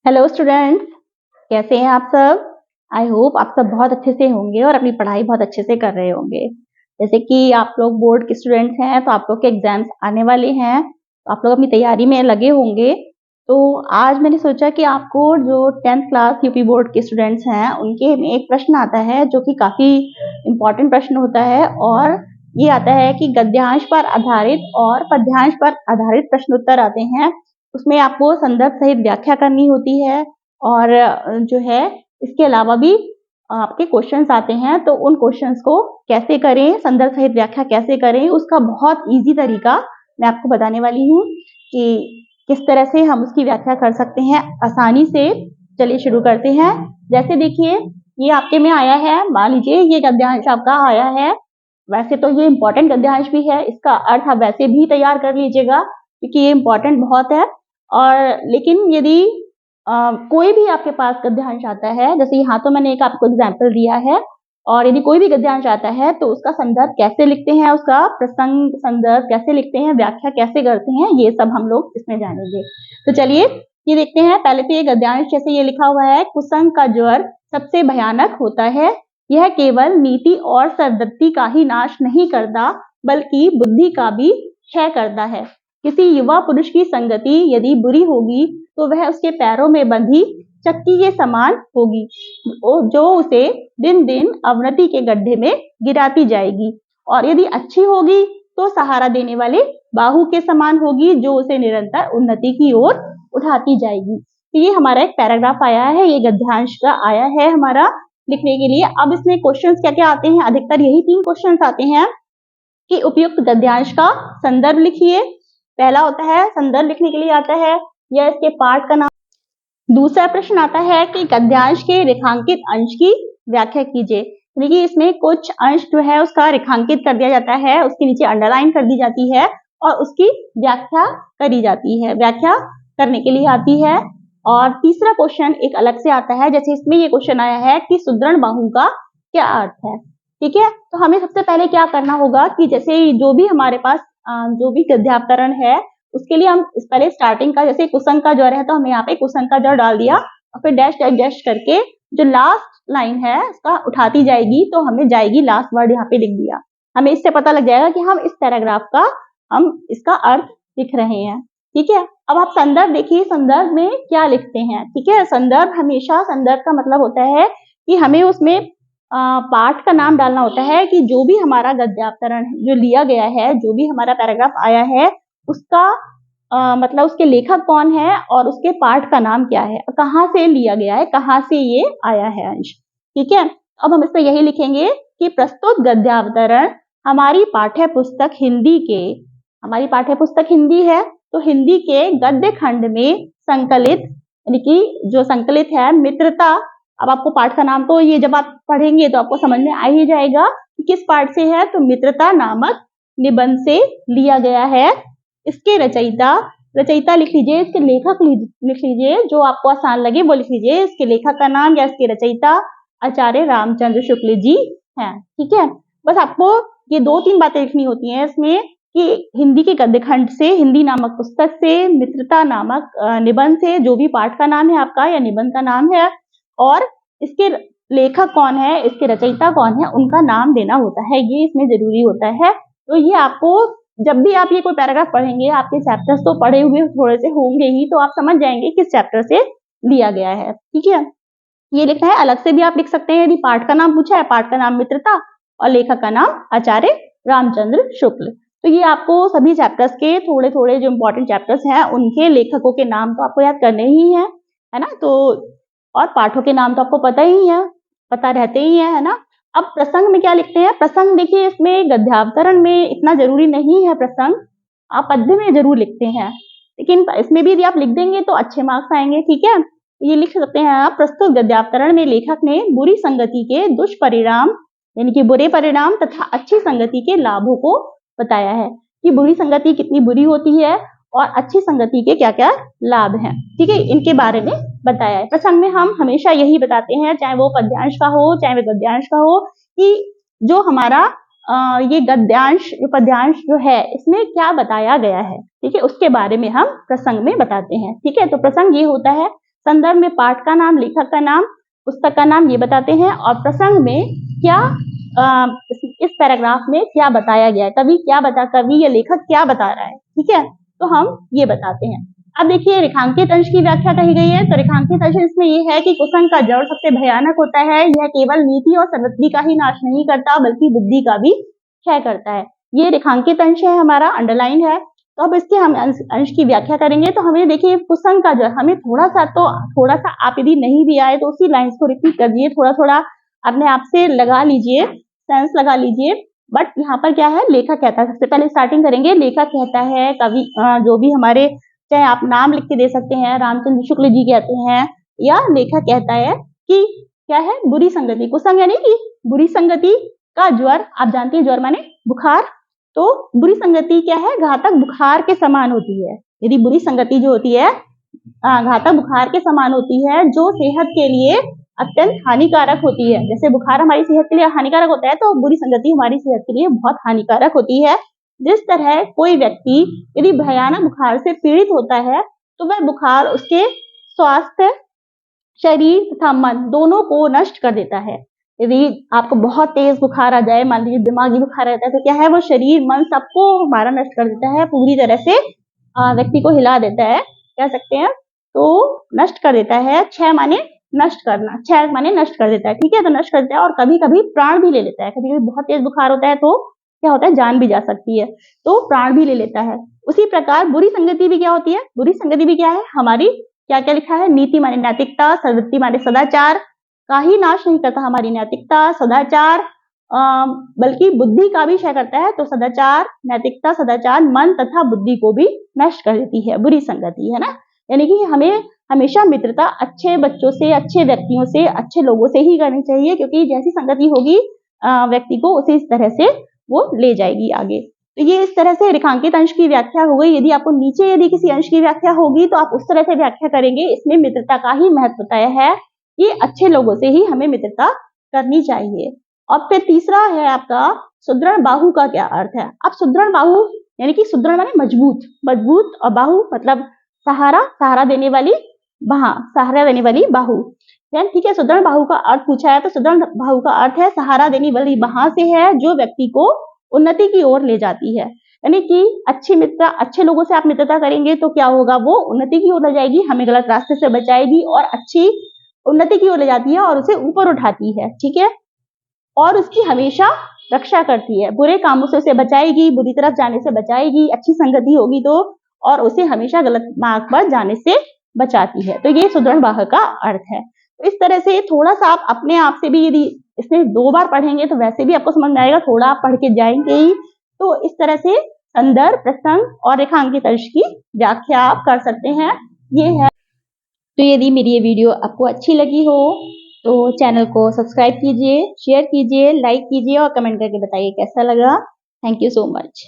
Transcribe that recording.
Hello students, कैसे हैं आप सब। आई होप आप सब बहुत अच्छे से होंगे और अपनी पढ़ाई बहुत अच्छे से कर रहे होंगे। जैसे कि आप लोग बोर्ड के स्टूडेंट्स हैं तो आप लोग के एग्जाम्स आने वाले हैं, तो आप लोग अपनी तैयारी में लगे होंगे। तो आज मैंने सोचा कि आपको जो 10th क्लास यूपी बोर्ड के स्टूडेंट्स हैं उनके में एक प्रश्न आता है जो कि काफी इम्पोर्टेंट प्रश्न होता है, और ये आता है कि गद्यांश पर आधारित और पद्यांश पर आधारित प्रश्न उत्तर आते हैं। उसमें आपको संदर्भ सहित व्याख्या करनी होती है, और जो है इसके अलावा भी आपके क्वेश्चंस आते हैं, तो उन क्वेश्चंस को कैसे करें, संदर्भ सहित व्याख्या कैसे करें, उसका बहुत इजी तरीका मैं आपको बताने वाली हूँ कि किस तरह से हम उसकी व्याख्या कर सकते हैं आसानी से। चलिए शुरू करते हैं। जैसे देखिए, ये आपके में आया है, मान लीजिए ये गद्यांश आपका आया है। वैसे तो ये इंपॉर्टेंट गद्यांश भी है, इसका अर्थ आप वैसे भी तैयार कर लीजिएगा क्योंकि ये इंपॉर्टेंट बहुत है। और लेकिन यदि कोई भी आपके पास गद्यांश आता है, जैसे यहाँ तो मैंने एक आपको एग्जाम्पल दिया है, और यदि कोई भी गद्यांश आता है तो उसका संदर्भ कैसे लिखते हैं, उसका प्रसंग संदर्भ कैसे लिखते हैं, व्याख्या कैसे करते हैं, ये सब हम लोग इसमें जानेंगे। तो चलिए ये देखते हैं। पहले तो ये गद्यांश जैसे ये लिखा हुआ है, कुसंग का ज्वर सबसे भयानक होता है, यह केवल नीति और सरदत्ती का ही नाश नहीं करता बल्कि बुद्धि का भी क्षय करता है। किसी युवा पुरुष की संगति यदि बुरी होगी तो वह उसके पैरों में बंधी चक्की के समान होगी, जो उसे दिन दिन अवनति के गड्ढे में गिराती जाएगी, और यदि अच्छी होगी तो सहारा देने वाले बाहु के समान होगी, जो उसे निरंतर उन्नति की ओर उठाती जाएगी। तो ये हमारा एक पैराग्राफ आया है, ये गद्यांश का आया है हमारा लिखने के लिए। अब इसमें क्वेश्चंस क्या क्या आते हैं, अधिकतर यही 3 क्वेश्चंस आते हैं कि उपयुक्त गद्यांश का संदर्भ लिखिए। पहला होता है संदर्भ लिखने के लिए आता है या इसके पाठ का नाम। दूसरा प्रश्न आता है कि गद्यांश के रेखांकित अंश की व्याख्या कीजिए। देखिए इसमें कुछ अंश जो है उसका रेखांकित कर दिया जाता है, उसके नीचे अंडरलाइन कर दी जाती है और उसकी व्याख्या करी जाती है, व्याख्या करने के लिए आती है। और तीसरा क्वेश्चन एक अलग से आता है, जैसे इसमें ये क्वेश्चन आया है कि सुदृढ़ बाहु का क्या अर्थ है। ठीक है, तो हमें सबसे पहले क्या करना होगा कि जैसे जो भी हमारे पास जो भी गद्यावतरण है उसके लिए हम इस पहले स्टार्टिंग का, जैसे कुसंग का ज्वर है तो हमने यहाँ पे कुसंग का ज्वर डाल दिया और फिर डैश डैश डैश करके जो लास्ट लाइन है उसका उठाती जाएगी, तो हमें जाएगी लास्ट वर्ड यहाँ पे लिख दिया। हमें इससे पता लग जाएगा कि हम इस पैराग्राफ का हम इसका अर्थ लिख रहे हैं। ठीक है, अब आप संदर्भ देखिए, संदर्भ में क्या लिखते हैं। ठीक है, संदर्भ हमेशा, संदर्भ का मतलब होता है कि हमें उसमें पाठ का नाम डालना होता है कि जो भी हमारा गद्यावतरण जो लिया गया है, जो भी हमारा पैराग्राफ आया है उसका मतलब उसके लेखक कौन है और उसके पाठ का नाम क्या है, कहाँ से लिया गया है, कहाँ से ये आया है अंश। ठीक है, अब हम इसमें यही लिखेंगे कि प्रस्तुत गद्यावतरण हमारी पाठ्य पुस्तक हिंदी के, हमारी पाठ्य पुस्तक हिंदी है तो हिंदी के गद्य खंड में संकलित, यानी कि जो संकलित है मित्रता। अब आपको पाठ का नाम तो ये जब आप पढ़ेंगे तो आपको समझ में आ ही जाएगा कि किस पाठ से है, तो मित्रता नामक निबंध से लिया गया है। इसके रचयिता, रचयिता लिख लीजिए, इसके लेखक लिख लीजिए, जो आपको आसान लगे वो लिख लीजिए। इसके लेखक का नाम या इसके रचयिता आचार्य रामचंद्र शुक्ल जी हैं। ठीक है, बस आपको ये 2-3 बातें लिखनी होती हैं इसमें कि हिंदी के गद्य खंड से, हिंदी नामक पुस्तक से, मित्रता नामक निबंध से, जो भी पाठ का नाम है आपका या निबंध का नाम है, और इसके लेखक कौन है, इसके रचयिता कौन है, उनका नाम देना होता है, ये इसमें जरूरी होता है। तो ये आपको जब भी आप ये कोई पैराग्राफ पढ़ेंगे, आपके चैप्टर्स तो पढ़े हुए थोड़े से होंगे ही, तो आप समझ जाएंगे किस चैप्टर से लिया गया है। ठीक है, ये लिखना है। अलग से भी आप लिख सकते हैं, यदि पाठ का नाम पूछा है, पाठ का नाम मित्रता और लेखक का नाम आचार्य रामचंद्र शुक्ल। तो ये आपको सभी चैप्टर्स के थोड़े थोड़े जो इंपॉर्टेंट चैप्टर्स हैं उनके लेखकों के नाम तो आपको याद करने ही है ना। तो और पाठों के नाम तो आपको पता ही है, पता रहते ही है ना। अब प्रसंग में क्या लिखते हैं, प्रसंग देखिए इसमें गद्यावतरण में इतना जरूरी नहीं है प्रसंग, आप पद्य में जरूर लिखते हैं, लेकिन इसमें भी यदि आप लिख देंगे तो अच्छे मार्क्स आएंगे। ठीक है, ये लिख सकते हैं आप, प्रस्तुत गद्यावतरण में लेखक ने बुरी संगति के दुष्परिणाम, यानी कि बुरे परिणाम तथा अच्छी संगति के लाभों को बताया है, कि बुरी संगति कितनी बुरी होती है और अच्छी संगति के क्या क्या लाभ हैं। ठीक है, इनके बारे में बताया है। प्रसंग में हम हमेशा यही बताते हैं, चाहे वो पद्यांश का हो चाहे वो गद्यांश का हो, कि जो हमारा ये गद्यांश पद्यांश जो है इसमें क्या बताया गया है, ठीक है, उसके बारे में हम प्रसंग में बताते हैं। ठीक है, तो प्रसंग ये होता है, संदर्भ में पाठ का नाम, लेखक का नाम, पुस्तक का नाम ये बताते हैं, और प्रसंग में क्या इस पैराग्राफ में क्या बताया गया है, कवि या लेखक क्या बता रहा है, ठीक है, तो हम ये बताते हैं। अब देखिए रेखांकित अंश की व्याख्या कही गई है, तो रेखांकित अंश इसमें ये है कि कुसंग का जड़ सबसे भयानक होता है, यह केवल नीति और समृद्धि का ही नाश नहीं करता बल्कि बुद्धि का भी क्षय करता है। ये रेखांकित अंश है हमारा, अंडरलाइन है। तो अब इसके हम अंश की व्याख्या करेंगे, तो हमें देखिए कुसंग का जड़, हमें थोड़ा सा आप यदि नहीं भी आए तो उसी लाइन्स को रिपीट कर दिए, थोड़ा अपने आप से लगा लीजिए, सेंस लगा लीजिए। बट यहाँ पर क्या है, लेखक कहता है, सबसे पहले स्टार्टिंग करेंगे, लेखक कहता है, कवि जो भी हमारे, चाहे आप नाम लिख के दे सकते हैं, रामचंद्र शुक्ल जी कहते हैं, या लेखक कहता है कि क्या है, बुरी संगति, कुसंग यानी कि बुरी संगति का ज्वर, आप जानती हैं ज्वर माने बुखार, तो बुरी संगति क्या है, घातक बुखार के समान होती है। यदि बुरी संगति जो होती है घातक बुखार के समान होती है, जो सेहत के लिए अत्यंत हानिकारक होती है। जैसे बुखार हमारी सेहत के लिए हानिकारक होता है, तो बुरी संगति हमारी सेहत के लिए बहुत हानिकारक होती है। जिस तरह कोई व्यक्ति यदि भयानक बुखार से पीड़ित होता है, तो वह बुखार उसके स्वास्थ्य, शरीर तथा मन दोनों को नष्ट कर देता है। यदि आपको बहुत तेज बुखार आ जाए, मान लीजिए दिमागी बुखार रहता है, तो क्या है, वो शरीर मन सबको हमारा नष्ट कर देता है, पूरी तरह से व्यक्ति को हिला देता है, कह सकते हैं, तो नष्ट कर देता है। क्षय माने नष्ट करना, क्षय माने नष्ट कर देता है, ठीक है, तो नष्ट कर देता है, और कभी कभी प्राण भी ले लेता है। कभी कभी बहुत तेज बुखार होता है तो क्या होता है, जान भी जा सकती है, तो प्राण भी ले लेता है। उसी प्रकार बुरी संगति भी क्या होती है, बुरी संगति भी क्या है, हमारी क्या क्या लिखा है, नीति माने नैतिकता, सद्वृत्ति माने सदाचार का ही नाश नहीं करता, हमारी नैतिकता, सदाचार, बल्कि बुद्धि का भी क्षय करता है। तो सदाचार, नैतिकता, सदाचार मन तथा बुद्धि को भी नष्ट कर देती है बुरी संगति, है ना। यानी कि हमें हमेशा मित्रता अच्छे बच्चों से, अच्छे व्यक्तियों से, अच्छे लोगों से ही करनी चाहिए, क्योंकि जैसी संगति होगी व्यक्ति को उसे इस तरह से वो ले जाएगी आगे। तो ये इस तरह से रेखांकित अंश की व्याख्या हो गई। यदि आपको नीचे यदि किसी अंश की व्याख्या होगी तो आप उस तरह से व्याख्या करेंगे। इसमें मित्रता का ही महत्व बताया है कि अच्छे लोगों से ही हमें मित्रता करनी चाहिए। और फिर तीसरा है आपका सुदृढ़ बाहु का क्या अर्थ है। अब सुदृढ़ बाहु यानी कि सुदृढ़ माने मजबूत, मजबूत, और बाहु मतलब सहारा, सहारा देने वाली बाहु, ठीक है। सुदृढ़ बाहु का अर्थ पूछा है, तो सुदृढ़ बाहु का अर्थ है सहारा देने वाली बाह से है, जो व्यक्ति को उन्नति की ओर ले जाती है। यानी कि अच्छे लोगों से आप मित्रता करेंगे तो क्या होगा, वो उन्नति की ओर ले जाएगी, हमें गलत रास्ते से बचाएगी और अच्छी उन्नति की ओर ले जाती है और उसे ऊपर उठाती है, ठीक है, और उसकी हमेशा रक्षा करती है, बुरे कामों से उसे बचाएगी, बुरी तरफ जाने से बचाएगी, अच्छी संगति होगी तो, और उसे हमेशा गलत मार्ग पर जाने से बचाती है। तो ये सुदृढ़ बाह का अर्थ है। तो इस तरह से थोड़ा सा आप अपने आप से भी, यदि इसमें 2 बार पढ़ेंगे तो वैसे भी आपको समझ में आएगा, थोड़ा आप पढ़ के जाएंगे ही, तो इस तरह से संदर्भ, प्रसंग और रेखांकित अंश की व्याख्या आप कर सकते हैं। ये है। तो यदि मेरी ये वीडियो आपको अच्छी लगी हो तो चैनल को सब्सक्राइब कीजिए, शेयर कीजिए, लाइक कीजिए और कमेंट करके बताइए कैसा लगा। Thank you so much.